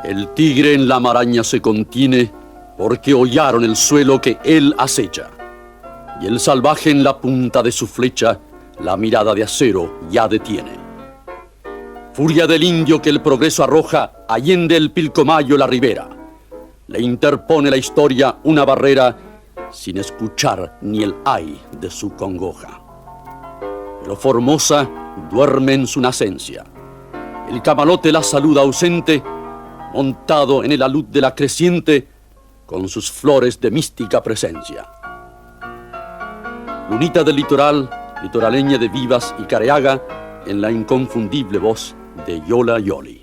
El tigre en la maraña se contiene porque hollaron el suelo que él acecha. Y el salvaje en la punta de su flecha la mirada de acero ya detiene. Furia del indio que el progreso arroja allende el Pilcomayo la ribera. Le interpone la historia una barrera sin escuchar ni el ay de su congoja. Pero Formosa duerme en su nacencia. El camalote la saluda ausente, montado en el alud de la creciente, con sus flores de mística presencia. Lunita del litoral, litoraleña de Vivas y Careaga, en la inconfundible voz de Yola Yoli.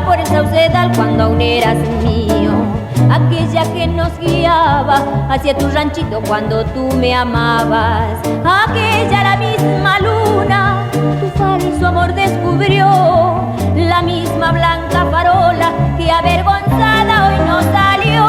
Por el saucedal cuando aún eras mío, aquella que nos guiaba hacia tu ranchito cuando tú me amabas, aquella la misma luna, tu falso amor descubrió, la misma blanca farola que avergonzada hoy no salió.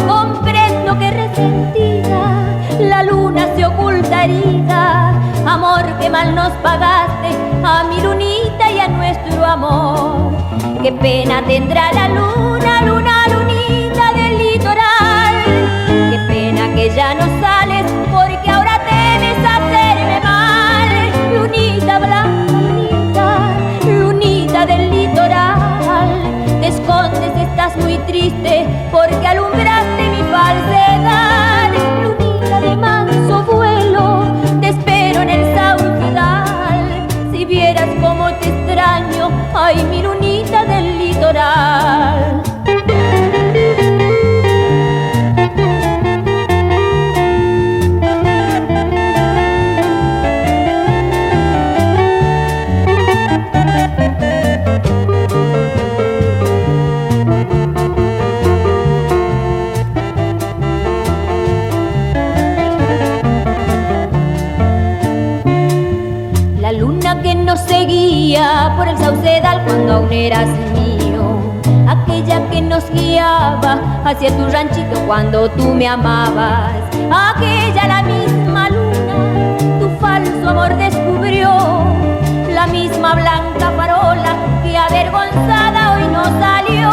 Comprendo que resentida la luna se oculta herida, amor que mal nos pagaste a mi lunita y a nuestro amor. Qué pena tendrá la luna, luna, lunita del litoral. Qué pena que ya no sales porque ahora temes hacerme mal. Lunita blanca, lunita, lunita del litoral. Te escondes, estás muy triste porque alumbraste mi falsedad. Lunita de manso vuelo, te espero en el saucedal. Si vieras cómo te extraño, ay, mi lunita del litoral. La luna que nos seguía por el saucedal cuando aún eras mío, aquella que nos guiaba hacia tu ranchito cuando tú me amabas, aquella la misma luna, tu falso amor descubrió, la misma blanca farola que avergonzada hoy no salió.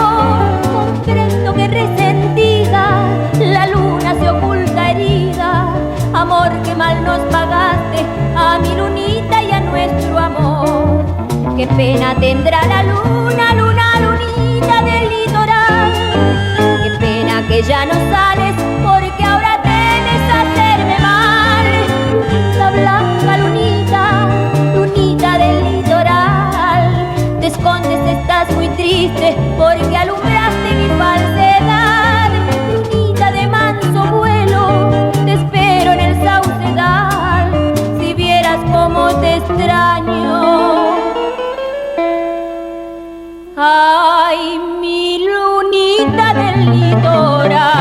Comprendo que resentida la luna se oculta herida, amor que mal nos pagaste a mi lunita y a nuestro amor. Qué pena tendrá la luna, luna, lunita del litoral. Qué pena que ya no sales porque ahora temes hacerme mal. Lunita blanca, lunita, lunita del litoral. Te escondes, estás muy triste porque alumbraste mi falsedad. Lunita de manso vuelo, te espero en el saucedal. Si vieras cómo te extraño, ay, mi lunita del litoral.